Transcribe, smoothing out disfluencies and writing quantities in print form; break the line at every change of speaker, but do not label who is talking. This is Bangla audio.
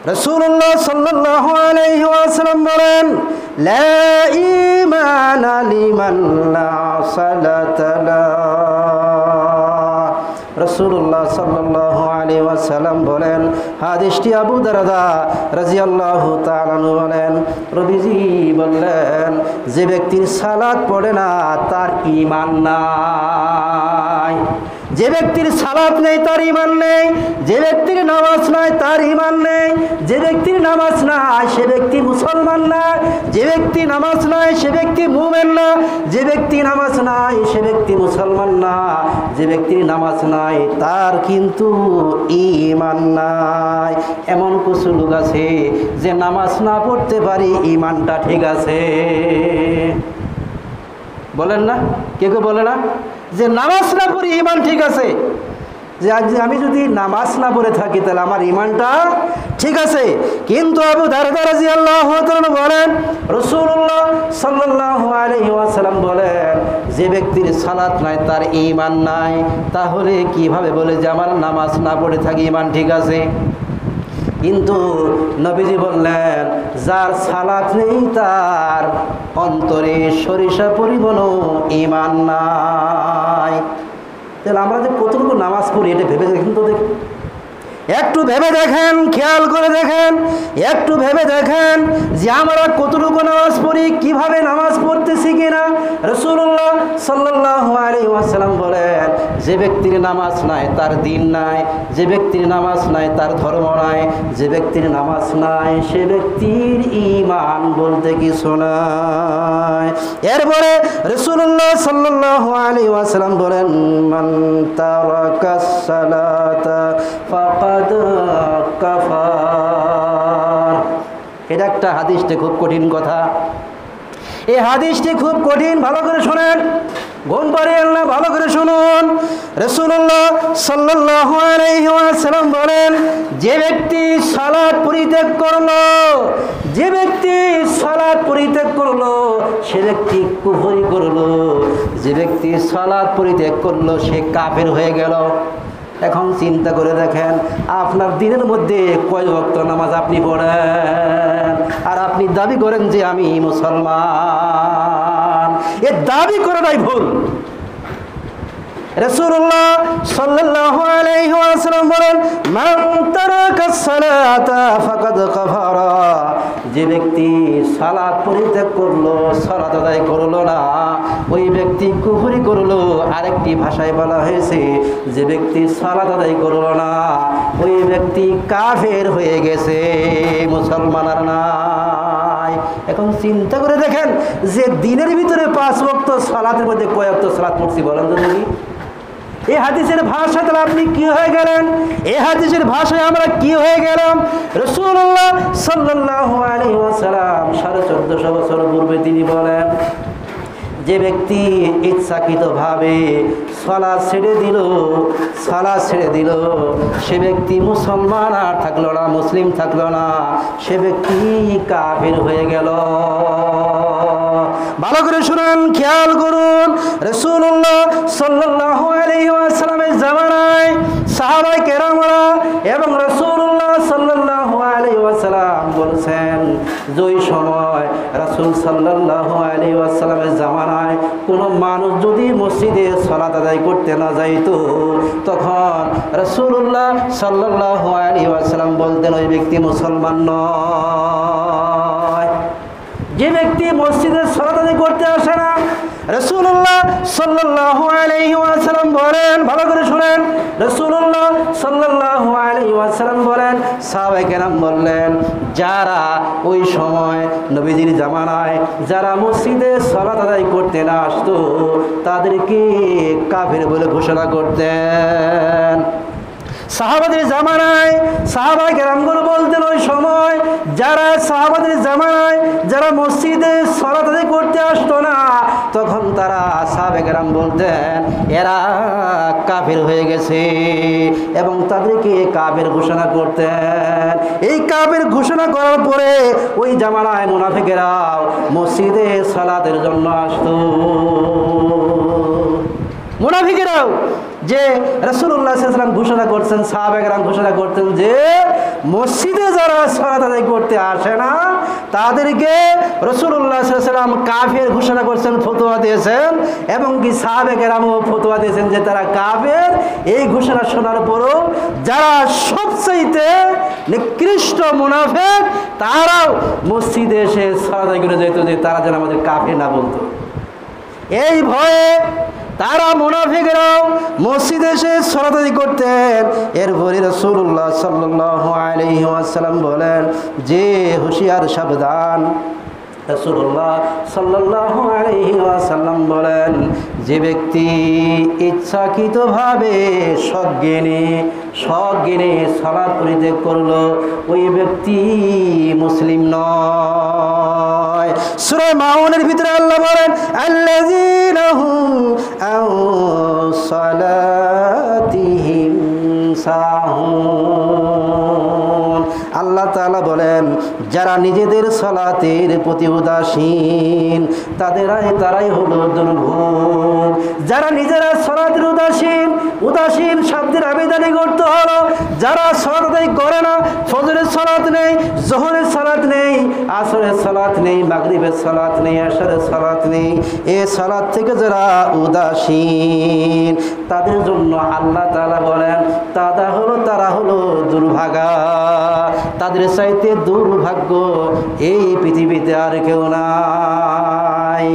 রাসূলুল্লাহ সাল্লাল্লাহু আলাইহি ওয়াসাল্লাম বলেন, লা ঈমানা লিমান লা সালাতা লাহু। রাসূলুল্লাহ সাল্লাল্লাহু আলাইহি ওয়াসাল্লাম বলেন, হাদিসটি আবু দারদা রাদিয়াল্লাহু তাআলা আনহু বলেন, নবীজি বললেন, যে ব্যক্তির সালাত পড়ে না তার ঈমান নাই। যে ব্যক্তির সালাত নেই তার ঈমান নেই, যে ব্যক্তির নামাজ নাই তার ঈমান নেই, যে ব্যক্তির নামাজ নাই সে ব্যক্তি মুসলমান না, যে ব্যক্তি নামাজ নাই সে ব্যক্তি মুমিন না, যে ব্যক্তি নামাজ নাই সে ব্যক্তি মুসলমান না, যে ব্যক্তির নামাজ নাই তার কিন্তু ঈমান নাই। এমন কিছু লোক আছে যে নামাজ না পড়তে পারি ঈমানটা ঠিক আছে, বলেন না? কেউ কেউ বলে না যে নামাজ না পড়ি ঈমান ঠিক আছে, যে আমি যদি নামাজ না পড়ে থাকি তাহলে আমার ঈমানটা ঠিক আছে। কিন্তু আবু দারদা রাদিয়াল্লাহু তাআলা বলেন, রাসূলুল্লাহ সাল্লাল্লাহু আলাইহি ওয়াসাল্লাম বলেন, যে ব্যক্তির সালাত নাই তার ঈমান নাই, তাহলে কিভাবে বলে যে আমার নামাজ না পড়ে থাকি ঈমান ঠিক আছে? কিন্তু নবীজি বললেন, যার সালাত নেই তার অন্তরে সরিষা পরিমাণও ঈমান নাই। তাহলে আমরা যে কতটুকু নামাজ পড়ি এটা ভেবে দেখেন তো, দেখি একটু ভেবে দেখেন, খেয়াল করে দেখেন, একটু ভেবে দেখেন যে আমরা কতটুকু নামাজ পড়ি, কিভাবে নামাজ পড়তেছি কিনা। রাসূলুল্লাহ সাল্লাল্লাহু আলাইহি ওয়াসাল্লাম বলেন, যে ব্যক্তির নামাজ নাই তার দ্বীন নাই, যে ব্যক্তির নামাজ নাই তার ধর্ম নাই, যে ব্যক্তির নামাজ নাই সে ব্যক্তির ঈমান বলতে কিছু নাই। এরপরে রাসূলুল্লাহ সাল্লাল্লাহু আলাইহি ওয়াসাল্লাম বলেন, মান তারাকাস সালাতা ফাকাদ কাফার। এটা একটা হাদিসটি খুব কঠিন কথা, এই হাদিসটি খুব কঠিন, ভালো করে শোনেন, ঘুম পাড়িয়েন না, ভালো করে শুনুন। রাসূলুল্লাহ সাল্লাল্লাহু আলাইহি ওয়াসাল্লাম বলেন, যে ব্যক্তি সালাত পরিত্যাগ করলো, যে ব্যক্তি সালাত পরিত্যাগ করলো সে ব্যক্তি কুফরি করলো, যে ব্যক্তি সালাত পরিত্যাগ করলো সে কাফের হয়ে গেল। এখন চিন্তা করে দেখেন, আপনার দিনের মধ্যে কয় ওয়াক্ত নামাজ আপনি পড়েন, আর আপনি দাবি করেন যে আমি মুসলমান। এ দাবি করাটাই ভুল। রাসূলুল্লাহ সাল্লাল্লাহু আলাইহি ওয়াসাল্লাম বলেন, মান তারাকাস সালাতা ফাকাদ কাফারা। যে ব্যক্তি সালাত পরিত্যাগ করলো, সালাত আদায় করলো না, ওই ব্যক্তি কুফরি করলো। আরেকটি ভাষায় বলা হয়েছে, যে ব্যক্তি সালাত আদায় করলো না ওই ব্যক্তি কাফের হয়ে গেছে, মুসলমান আর নাই। এখন চিন্তা করে দেখেন যে দিনের ভিতরে 5 ওয়াক্ত সালাতের মধ্যে কয় ওয়াক্ত সালাত পড়ছি বলেন তো দেখি। এই হাদিসের ভাষা তাহলে আপনি কি হয়ে গেলেন, এই হাদিসের ভাষায় আমরা কি হয়ে গেলাম? রাসূলুল্লাহ সাল্লাল্লাহু আলাইহি ওয়াসাল্লাম 1450 বছর পূর্বে তিনি বলেন, যে ব্যক্তি ইচ্ছাকৃতভাবে সালাত ছেড়ে দিল সে ব্যক্তি মুসলমান আর থাকলো না, মুসলিম থাকলো না, সে ব্যক্তি কাফির হয়ে গেল। ভালো করে শুনুন, খেয়াল করুন। রাসূলুল্লাহ সাল্লাল্লাহু আলাইহি ওয়াসাল্লামের জামানায় সাহাবায়ে কেরামরা এবং রাসূলুল্লাহ সাল্লাল্লাহু আলাইহি ওয়াসাল্লাম বলছেন, যেই সময় রাসূল সাল্লাল্লাহু আলাইহি ওয়াসাল্লামের জামানায় কোনো মানুষ যদি মসজিদে সালাত আদায় করতে না যাইতো, তখন রাসূলুল্লাহ সাল্লাল্লাহু আলাইহি ওয়াসাল্লাম বলতেন, ওই ব্যক্তি মুসলমান নয়। যে ব্যক্তি মসজিদে সালাত আদায় করতে আসে না, রাসূলুল্লাহ সাল্লাল্লাহু আলাইহি ওয়াসাল্লাম বলেন, ভালো করে শুনেন, রাসূলুল্লাহ সাল্লাল্লাহু আলাইহি ওয়াসাল্লাম বলেন, সাহাবায়ে কেরাম বললেন, যারা ওই সময় নবীজির জামানায় যারা মসজিদে সালাত আদায় করতে না আসতো তাদেরকে কাফের বলে ঘোষণা করতেন। সাহাবাদের জামানায় সাহাবায়ে কেরামগুলো বলতেন, ওই সময় যারা সাহাবাদের জামানায় যারা মসজিদে সালাত আদায় করতে আসতো না, তখন তারা সাহাবায়ে কেরাম বলতেন এরা কাফের হয়ে গেছে এবং তাদেরকে কাফের ঘোষণা করতেন। এই কাফের ঘোষণা করার পরে ওই জামানায় মুনাফিকেরাও মসজিদে সালাতের জন্য আসতো। মুনাফিকেরাও যে রাসূলুল্লাহ সাল্লাল্লাহু আলাইহি ওয়াসাল্লাম ঘোষণা করছেন, সাহাবায়ে কেরাম ঘোষণা করতেন যে মসজিদে যারা সালাত আদায় করতে আসে না তাদেরকে রাসূলুল্লাহ সাল্লাল্লাহু আলাইহি ওয়াসাল্লাম কাফের ঘোষণা করছেন, ফতোয়া দিয়েছেন, এবং কি সাহাবায়ে কেরামও ফতোয়া দিয়েছেন যে তারা কাফের। এই ঘোষণা শোনার পরও যারা সবচাইতে নিকৃষ্ট মুনাফিক তারাও মসজিদে এসে সালাত আদায় করে যেত যে তারা যেন আমাদের কাফের না বলতো। এই ভয়ে তারা মুনাফিকরাও মসজিদে এসে সালাত আদায় করতেন। এরপরে রাসূলুল্লাহ সাল্লাল্লাহু আলাইহি ওয়াসাল্লাম বলেন যে হুঁশিয়ার, সাবধান। রাসূলুল্লাহ সাল্লাল্লাহু আলাইহি ওয়াসাল্লাম বলেন যে ব্যক্তি ইচ্ছাকৃতভাবে সজ্ঞানে সালাত পরিত্যাগ করলো ওই ব্যক্তি মুসলিম নয়। সূরা মাউনের ভিতরে আল্লাহ বলেন আল্লাযীনা হুম আন সালাতিহিম সাহুন। আল্লাহ তাআলা বলেন যারা নিজেদের সালাতের প্রতি উদাসীন তারাই হলো দুর্ভোগ। যারা নিজেরা সালাতের উদাসীন শব্দের আবেদনই করতে হলো যারা সালাত আদায় করে না, ফজরের সালাত নেই, যোহরের সালাত নেই, আসরের সালাত নেই, মাগরিবের সালাত নেই, এশারের সালাত নেই, এই সালাত থেকে যারা উদাসীন তাদের জন্য আল্লাহ তাআলা বলেন তারা হলো দুর্ভাগা। তাদের চাইতে দুর্ভাগ্য এই পৃথিবীতে আর কেউ নাই।